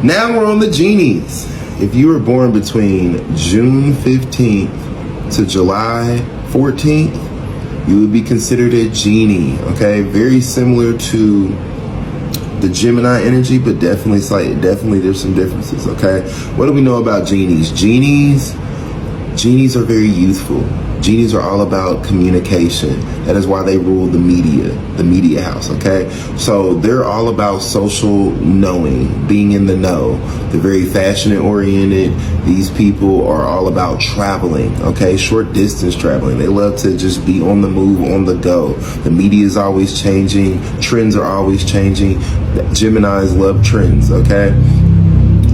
Now we're on the Genies. If you were born between June 15th to July 14th, you would be considered a Genie, okay? Very similar to the Gemini energy, but definitely there's some differences, okay? What do we know about Genies? Genies are very youthful. Genies are all about communication. That is why they rule the media house, okay? So they're all about social knowing, being in the know. They're very fashion oriented. These people are all about traveling, okay? Short distance traveling. They love to just be on the move, on the go. The media is always changing. Trends are always changing. Geminis love trends, okay?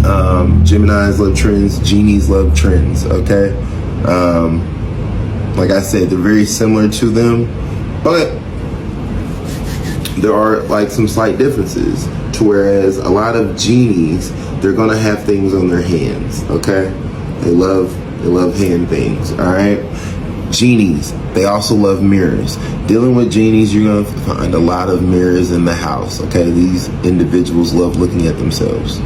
Geminis love trends. Genies love trends, okay? Like I said, they're very similar to them, but there are like some slight differences to whereas a lot of Genies, they're gonna have things on their hands, okay? They love hand things, all right? Genies, they also love mirrors. Dealing with Genies, you're gonna find a lot of mirrors in the house, okay? These individuals love looking at themselves.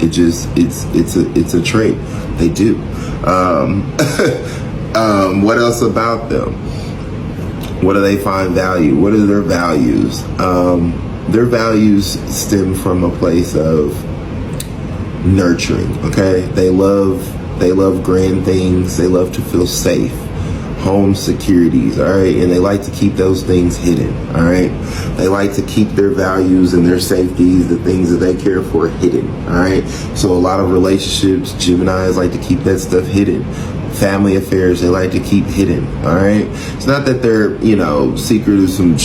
It's a trait. They do. What else about them? What do they find value? What are their values? Their values stem from a place of nurturing, okay? They love grand things. They love to feel safe. Home securities, all right? And they like to keep those things hidden, all right? They like to keep their values and their safeties, the things that they care for, hidden, all right? So a lot of relationships, Geminis like to keep that stuff hidden. Family affairs, they like to keep hidden, all right? It's not that they're, secret of some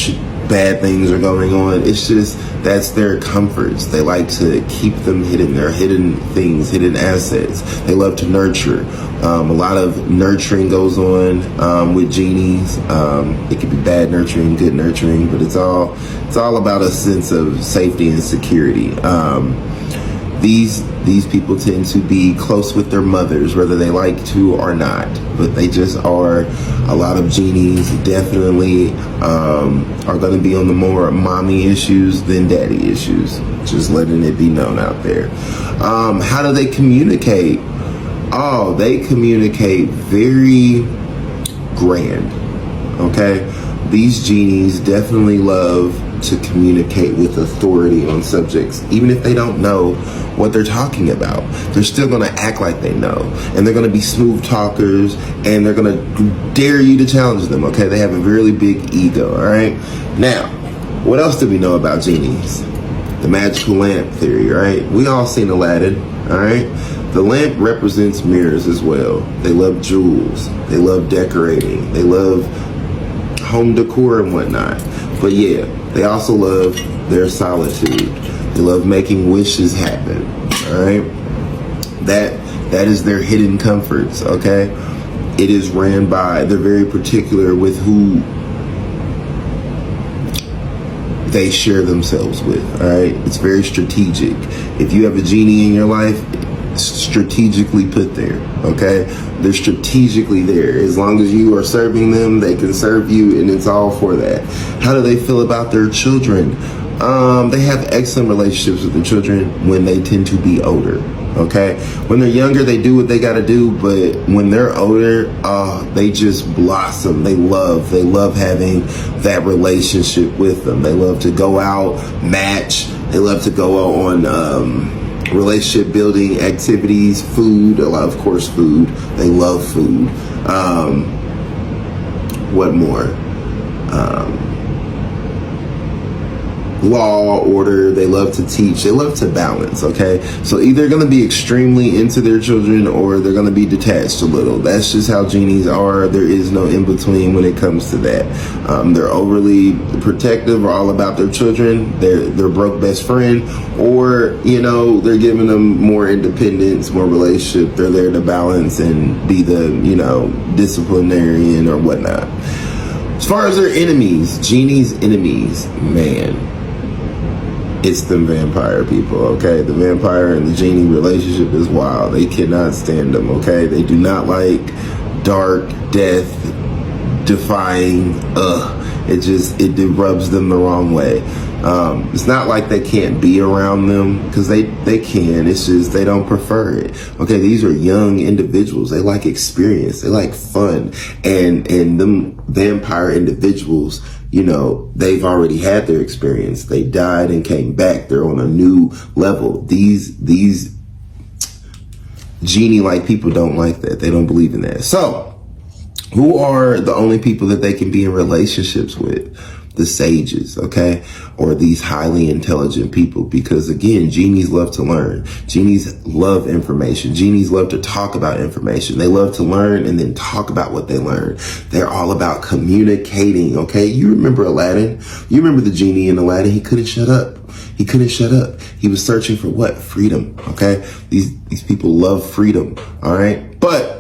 bad things are going on. It's just that's their comforts. They like to keep them hidden. They're hidden things, hidden assets. They love to nurture. A lot of nurturing goes on with Genies. It could be bad nurturing, good nurturing, but it's all about a sense of safety and security. These people tend to be close with their mothers, whether they like to or not, but they just are. A lot of Genies definitely are going to be on the more mommy issues than daddy issues. Just letting it be known out there. How do they communicate? Oh, they communicate very grand, okay? These Genies definitely love to communicate with authority on subjects, even if they don't know what they're talking about. They're still going to act like they know, and they're going to be smooth talkers, and they're going to dare you to challenge them, okay? They have a really big ego, all right? Now, what else do we know about Genies? The magical lamp theory, right? We all seen Aladdin, all right? The lamp represents mirrors as well. They love jewels. They love decorating. They love home decor and whatnot. But yeah, they also love their solitude. They love making wishes happen, all right? That is their hidden comforts, okay? It is ran by, they're very particular with who they share themselves with, all right? It's very strategic. If you have a Genie in your life, it's strategically put there, okay? They're strategically there. As long as you are serving them, they can serve you, and it's all for that. How do they feel about their children? They have excellent relationships with their children when they tend to be older, okay? When they're younger, they do what they gotta do, but when they're older, they just blossom. They love having that relationship with them. They love to go out, match. They love to go on relationship building activities, food, of course food. They love food. What more? Law, order. They love to teach. They love to balance, okay? So either going to be extremely into their children or they're going to be detached a little. That's just how Genies are. There is no in between when it comes to that. They're overly protective or all about their children. They're broke best friend, or they're giving them more independence, more relationship. They're there to balance and be the disciplinarian or whatnot. As far as their enemies, Genies' enemies, man, it's them vampire people, okay? The vampire and the Genie relationship is wild. They cannot stand them, okay? They do not like dark, death, defying, it rubs them the wrong way. It's not like they can't be around them, because they can. It's just they don't prefer it. Okay, these are young individuals. They like experience. They like fun. And them vampire individuals, you know, they've already had their experience. They died and came back. They're on a new level. These genie-like people don't like that. They don't believe in that. So, who are the only people that they can be in relationships with? The sages, okay? Or these highly intelligent people. Because again, genies love to learn. Genies love information. Genies love to talk about information. They love to learn and then talk about what they learn. They're all about communicating, okay? You remember Aladdin? You remember the genie in Aladdin? He couldn't shut up. He couldn't shut up. He was searching for what? Freedom, okay? These people love freedom, all right? But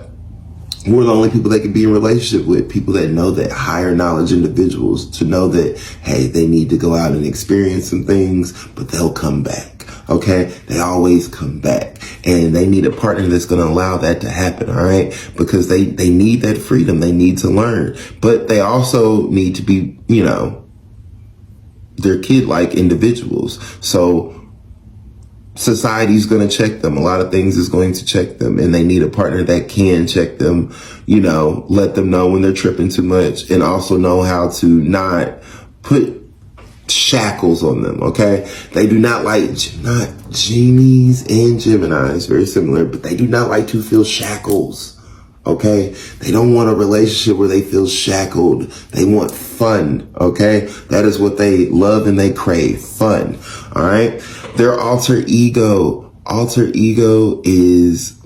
we're the only people that can be in relationship with, people that know that, higher knowledge individuals, to know that, hey, they need to go out and experience some things, but they'll come back. Okay. They always come back, and they need a partner that's going to allow that to happen. All right. Because they need that freedom. They need to learn, but they also need to be, you know, they're kid-like individuals. So society's going to check them. A lot of things is going to check them, and they need a partner that can check them, you know, let them know when they're tripping too much, and also know how to not put shackles on them. Okay. They do not like, not genies and Geminis, very similar, but they do not like to feel shackles. Okay. They don't want a relationship where they feel shackled. They want fun. Okay. That is what they love and they crave. Fun. All right. Their alter ego is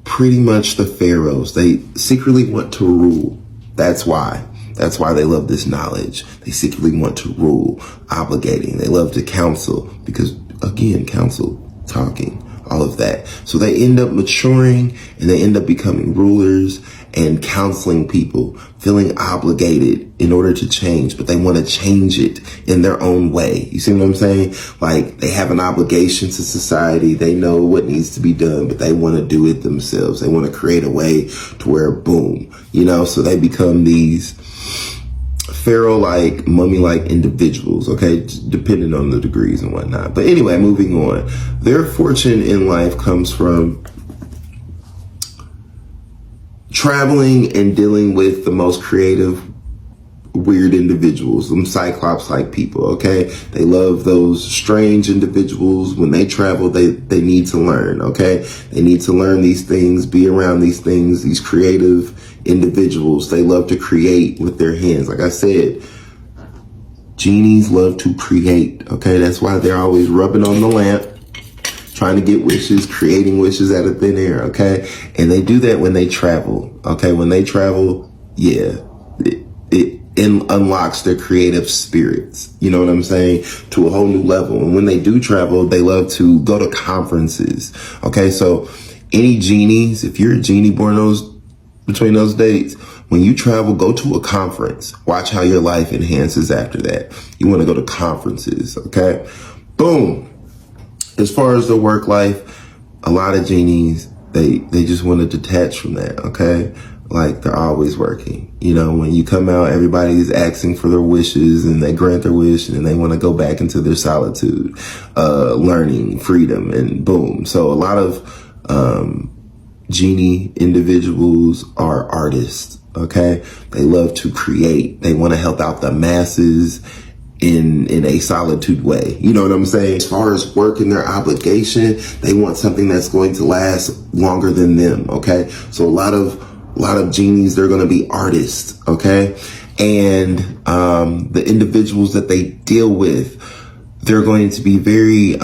pretty much the pharaohs. They secretly want to rule. That's why they love this knowledge. They secretly want to rule, obligating. They love to counsel, because again, counsel, talking, all of that. So they end up maturing, and they end up becoming rulers and counseling people, feeling obligated in order to change, but they want to change it in their own way. You see what I'm saying? Like, they have an obligation to society. They know what needs to be done, but they want to do it themselves. They want to create a way to where, boom, you know, so they become these pharaoh-like, mummy-like individuals, okay, depending on the degrees and whatnot. But anyway, moving on. Their fortune in life comes from traveling and dealing with the most creative, weird individuals, them Cyclops-like people, okay? They love those strange individuals. When they travel, they need to learn, okay? They need to learn these things, be around these things, these creative individuals. They love to create with their hands. Like I said, genies love to create, okay? That's why they're always rubbing on the lamp, trying to get wishes, creating wishes out of thin air, okay? And they do that when they travel, okay? When they travel, yeah, it unlocks their creative spirits, you know what I'm saying, to a whole new level. And when they do travel, they love to go to conferences, okay? So any genies, if you're a genie born between those dates, when you travel, go to a conference. Watch how your life enhances after that. You want to go to conferences, okay? Boom. As far as the work life, a lot of genies, they just want to detach from that, okay? Like, they're always working. You know, when you come out, everybody's asking for their wishes, and they grant their wish, and then they want to go back into their solitude, learning, freedom, and boom. So a lot of genie individuals are artists, okay? They love to create. They want to help out the masses in a solitude way. You know what I'm saying? As far as work and their obligation, they want something that's going to last longer than them, okay? So a lot of genies, they're going to be artists, okay? And the individuals that they deal with, they're going to be very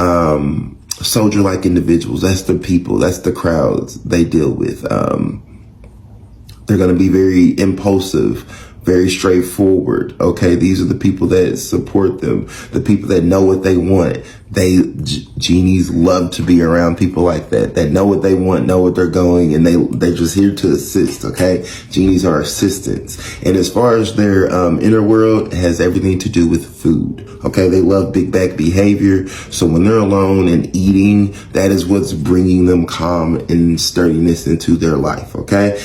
soldier-like individuals. That's the people, that's the crowds they deal with. They're going to be very impulsive, very straightforward, okay? These are the people that support them, the people that know what they want. Genies love to be around people like that know what they want, know what they're going, and they're just here to assist, okay? Genies are assistants. And as far as their inner world, it has everything to do with food, okay? They love big back behavior. So when they're alone and eating, that is what's bringing them calm and sturdiness into their life, okay?